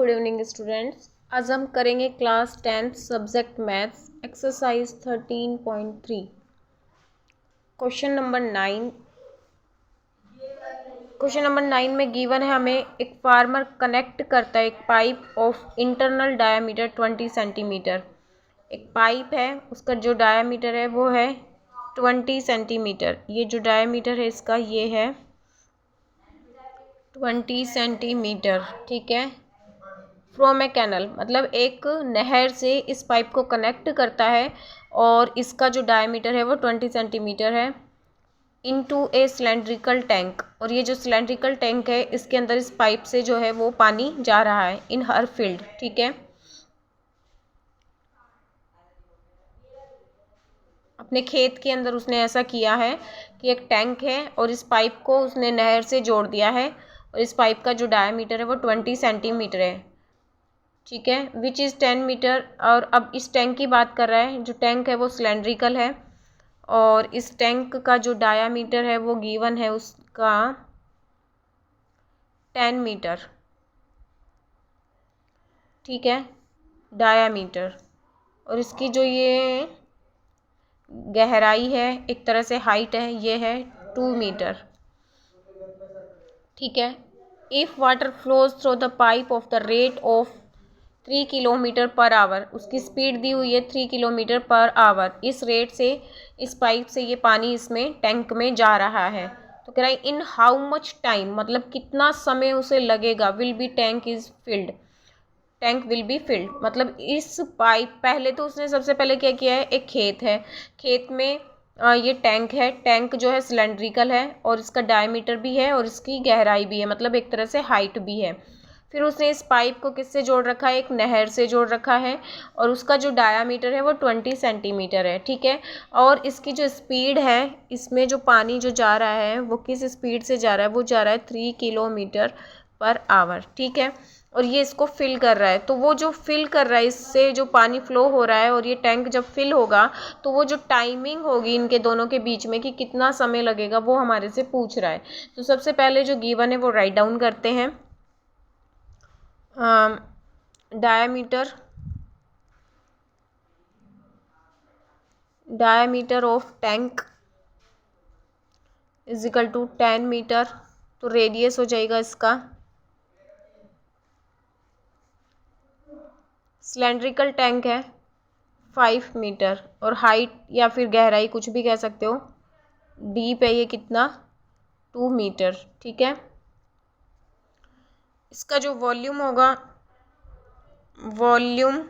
Good evening students. आज हम करेंगे class 10th subject maths exercise 13.3 question number 9। Question number 9 में गिवन है हमें एक फार्मर कनेक्ट करता है एक pipe of internal diameter 20 centimetre. एक पाइप है, उसका जो डायामीटर है वो है 20 सेंटीमीटर। ये जो डायामीटर है इसका ये है 20 सेंटीमीटर। ठीक है, फ्रॉम ए कैनल मतलब एक नहर से इस पाइप को कनेक्ट करता है और इसका जो डायमीटर है वो 20 सेंटीमीटर है। इनटू ए सिलेंड्रिकल टैंक, और ये जो सिलेंड्रिकल टैंक है इसके अंदर इस पाइप से जो है वो पानी जा रहा है इन हर फील्ड। ठीक है, अपने खेत के अंदर उसने ऐसा किया है कि एक टैंक है और इस पाइप को उसने नहर से जोड़ दिया है और इस पाइप का जो डायमीटर है वो 20 सेंटीमीटर है। ठीक है, विच इज़ 10 मीटर। और अब इस टैंक की बात कर रहा है, जो टैंक है वो सिलेंड्रिकल है और इस टैंक का जो डायामीटर है वो गिवन है उसका 10 मीटर। ठीक है, डायामीटर, और इसकी जो ये गहराई है एक तरह से हाइट है ये है 2 मीटर। ठीक है, if water flows through the pipe of the rate of 3 kilometre per hour, उसकी स्पीड दी हुई है 3 किलोमीटर पर आवर। इस रेट से इस पाइप से ये पानी इसमें टैंक में जा रहा है। तो कह रहा है इन हाउ मच टाइम, मतलब कितना समय उसे लगेगा, will be tank is filled, tank will be filled. मतलब इस पाइप, पहले तो उसने सबसे पहले क्या किया है, एक खेत है, खेत में ये टैंक है, टैंक जो है सिलेंड्रिकल है और इसका डायमीटर भी है और इसकी गहराई भी है, मतलब एक तरह से हाइट भी है। फिर उसने इस पाइप को किससे जोड़ रखा है, एक नहर से जोड़ रखा है और उसका जो डायामीटर है वो 20 सेंटीमीटर है। ठीक है, और इसकी जो स्पीड है, इसमें जो पानी जो जा रहा है वो किस स्पीड से जा रहा है, वो जा रहा है 3 किलोमीटर पर आवर। ठीक है, और ये इसको फिल कर रहा है, तो वो जो फिल कर रहा है इससे जो पानी फ्लो हो रहा है और ये टैंक जब फिल होगा तो वो जो टाइमिंग होगी इनके दोनों के बीच में कि कितना समय लगेगा वो हमारे से पूछ रहा है। तो सबसे पहले जो गिवन है वो राइट डाउन करते हैं। Diameter of tank is equal to 10 metre. तो रेडियस हो जाएगा इसका, सिलेंड्रिकल टैंक है 5 मीटर और हाइट या फिर गहराई कुछ भी कह सकते हो, डीप है ये कितना, 2 मीटर। ठीक है, इसका जो वॉल्यूम होगा, volume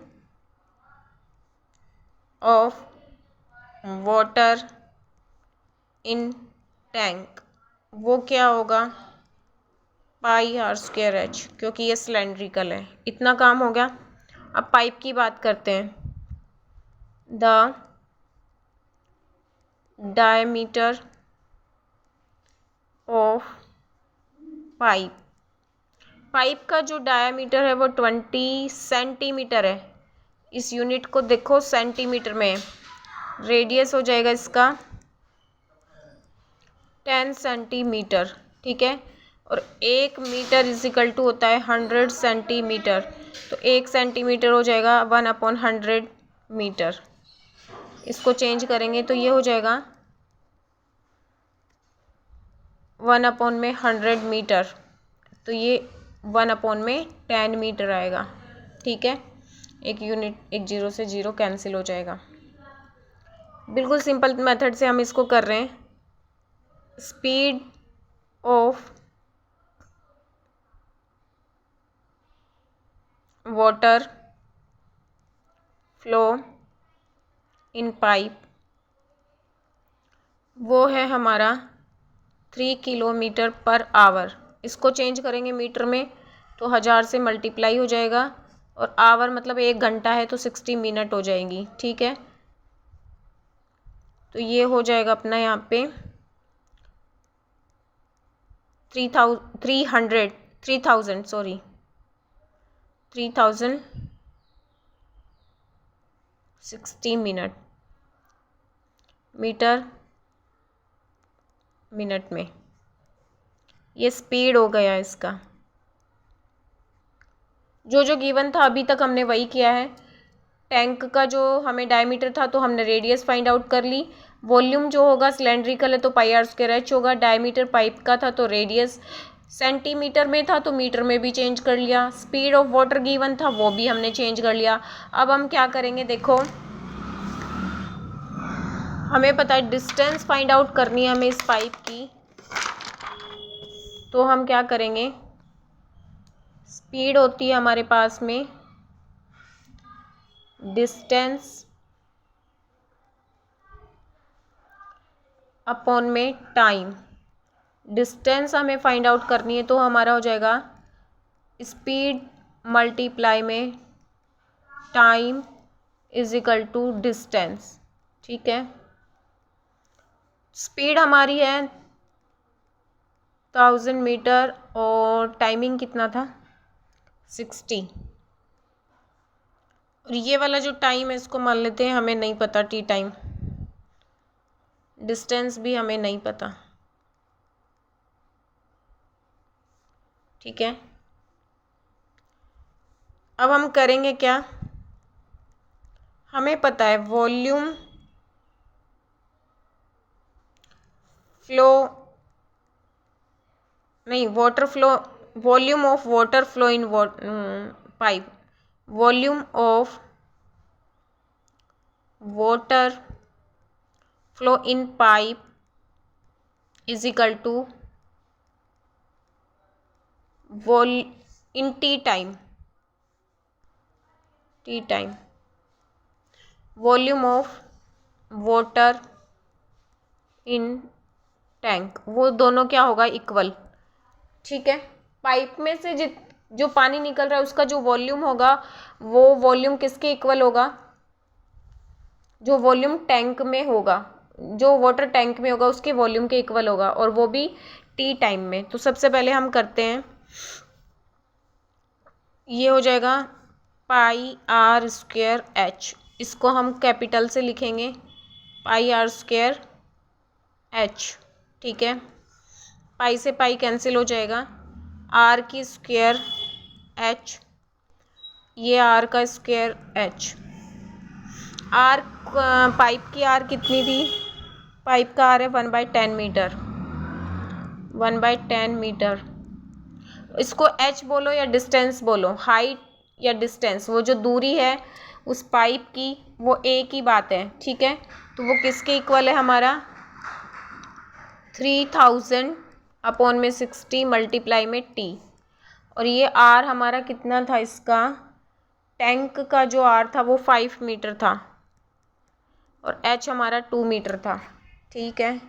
of water in tank, वो क्या होगा, पाई आर स्क्वायर एच, क्योंकि ये सिलेंड्रिकल है। इतना काम हो गया। अब पाइप की बात करते हैं। The diameter of pipe, pipe का जो डायमीटर है वो 20 सेंटीमीटर है। इस यूनिट को देखो सेंटीमीटर में, रेडियस हो जाएगा इसका 10 सेंटीमीटर। ठीक है, और 1 मीटर इजिकल टू होता है 100 सेंटीमीटर। तो 1 सेंटीमीटर हो जाएगा 1/100 मीटर। इसको चेंज करेंगे तो ये हो जाएगा 1/100 मीटर, तो ये 1/10 मीटर आएगा। ठीक है, एक यूनिट, एक जीरो से जीरो कैंसिल हो जाएगा। बिल्कुल सिंपल मेथड से हम इसको कर रहे हैं। Speed of water flow in pipe, वो है हमारा 3 किलोमीटर पर आवर। इसको चेंज करेंगे मीटर में तो 1000 से मल्टीप्लाई हो जाएगा और आवर मतलब 1 घंटा है तो 60 मिनट हो जाएंगी। ठीक है, तो ये हो जाएगा अपना यहाँ पे 3060 मिनट, मीटर मिनट में। ये स्पीड हो गया इसका। जो जो गिवन था अभी तक हमने वही किया है। टैंक का जो हमें डायमीटर था तो हमने रेडियस फाइंड आउट कर ली। वॉल्यूम जो होगा सिलेंड्रिकल है तो पाई आर स्क्वायर एच होगा। डायमीटर पाइप का था तो रेडियस सेंटीमीटर में था तो मीटर में भी चेंज कर लिया। स्पीड ऑफ वाटर गिवन था वो भी हमने चेंज कर लिया। अब हम क्या करेंगे, देखो हमें पता है डिस्टेंस फाइंड आउट करनी है हमें इस पाइप की, तो हम क्या करेंगे, स्पीड होती है हमारे पास में डिस्टेंस अपॉन में टाइम। डिस्टेंस हमें फाइंड आउट करनी है तो हमारा हो जाएगा स्पीड मल्टीप्लाई में time is equal to distance. ठीक है, स्पीड हमारी है 1000 मीटर और टाइमिंग कितना था 60। और ये वाला जो टाइम है इसको मान लेते हैं हमें नहीं पता, टी टाइम। डिस्टेंस भी हमें नहीं पता। ठीक है, अब हम करेंगे क्या, हमें पता है वॉल्यूम फ्लो नहीं water flow, volume of water flow in pipe, volume of water flow in pipe is equal to vol in T time, T time volume of water in tank, वो दोनों क्या होगा इक्वल। ठीक है, pipe में से जो पानी निकल रहा है उसका जो वॉल्यूम होगा वो वॉल्यूम किसके इक्वल होगा, जो वॉल्यूम टैंक में होगा, जो वाटर टैंक में होगा उसके वॉल्यूम के इक्वल होगा, और वो भी टी टाइम में। तो सबसे पहले हम करते हैं, ये हो जाएगा पाई आर स्क्वायर एच, इसको हम कैपिटल से लिखेंगे पाई आर स्क्वायर एच। ठीक है, पाई से पाई कैंसिल हो जाएगा, आर की स्क्वायर एच, ये आर का स्क्वायर एच। आर पाइप की आर कितनी थी, पाइप का आर है 1/10 मीटर, 1/10 मीटर। इसको एच बोलो या डिस्टेंस बोलो, हाइट या डिस्टेंस, वो जो दूरी है उस पाइप की वो एक ही बात है। ठीक है, तो वो किसके इक्वल है हमारा 3000 अपॉन में 60 मल्टीप्लाई में टी। और ये आर हमारा कितना था, इसका टैंक का जो आर था वो 5 मीटर था और एच हमारा 2 मीटर था। ठीक है,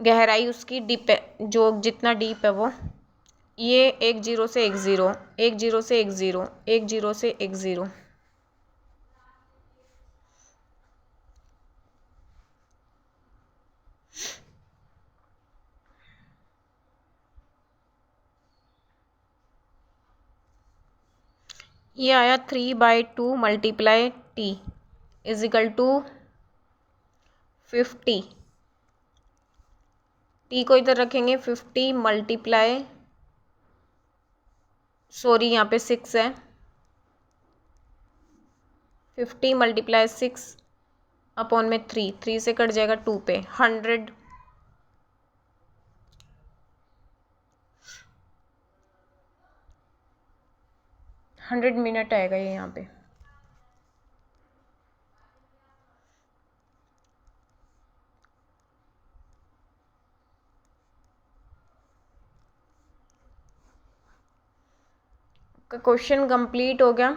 गहराई उसकी डीप है, जो जितना डीप है वो, ये 1 0 से 1 0, 1 0 से 1 0, 1 0 से 1 0। ये आया 3/2 multiply T is equal to 50। T को इधर रखेंगे 50 मल्टीप्लाई, सॉरी यहाँ पे 6 है, 50 मल्टीप्लाई 6 अपॉन में 3, 3 से कट जाएगा 2 पे 100। मिनट आएगा ये यहाँ पे। क्वेश्चन कंप्लीट हो गया।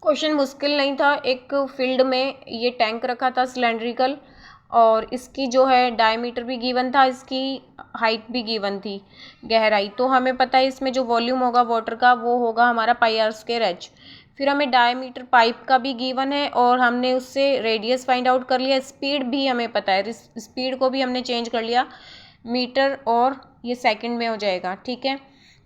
क्वेश्चन मुश्किल नहीं था। एक फील्ड में ये टैंक रखा था सिलेंड्रिकल, और इसकी जो है डायमीटर भी गिवन था, इसकी हाइट भी गिवन थी, गहराई। तो हमें पता है इसमें जो वॉल्यूम होगा वाटर का वो होगा हमारा पाई आर स्क्वायर एच। फिर हमें डायमीटर पाइप का भी गिवन है और हमने उससे रेडियस फाइंड आउट कर लिया। स्पीड भी हमें पता है, स्पीड को भी हमने चेंज कर लिया मीटर और ये सेकंड में हो जाएगा। ठीक है,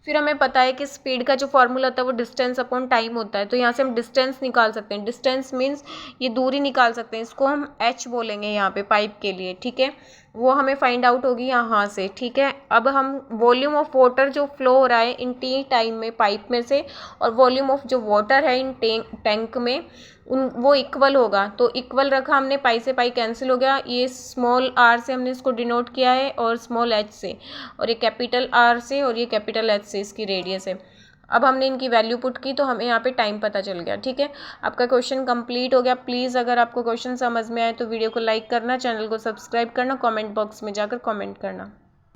फिर हमें पता है कि स्पीड का जो फॉर्मूला होता है वो डिस्टेंस अपॉन टाइम होता है। तो यहाँ से हम डिस्टेंस निकाल सकते हैं, डिस्टेंस मीन्स ये दूरी निकाल सकते हैं, इसको हम एच बोलेंगे यहाँ पे पाइप के लिए। ठीक है, वो हमें फाइंड आउट होगी यहाँ से, ठीक है। अब हम वॉल्यूम ऑफ वाटर जो फ्लो हो रहा है इन टी टाइम में पाइप में से, और वॉल्यूम ऑफ जो वाटर है इन टैंक में, वो इक्वल होगा। तो इक्वल रखा हमने, पाई से पाई कैंसिल हो गया, ये स्मॉल आर से हमने इसको डिनोट किया है और स्मॉल एच से, और ये कैपिटल आर से और ये कैपिटल एच से इसकी रेडियस है। अब हमने इनकी वैल्यू पुट की तो हमें यहाँ पे टाइम पता चल गया, ठीक है। आपका क्वेश्चन कंप्लीट हो गया। प्लीज़ अगर आपको क्वेश्चन समझ में आए तो वीडियो को लाइक करना, चैनल को सब्सक्राइब करना, कमेंट बॉक्स में जाकर कमेंट करना।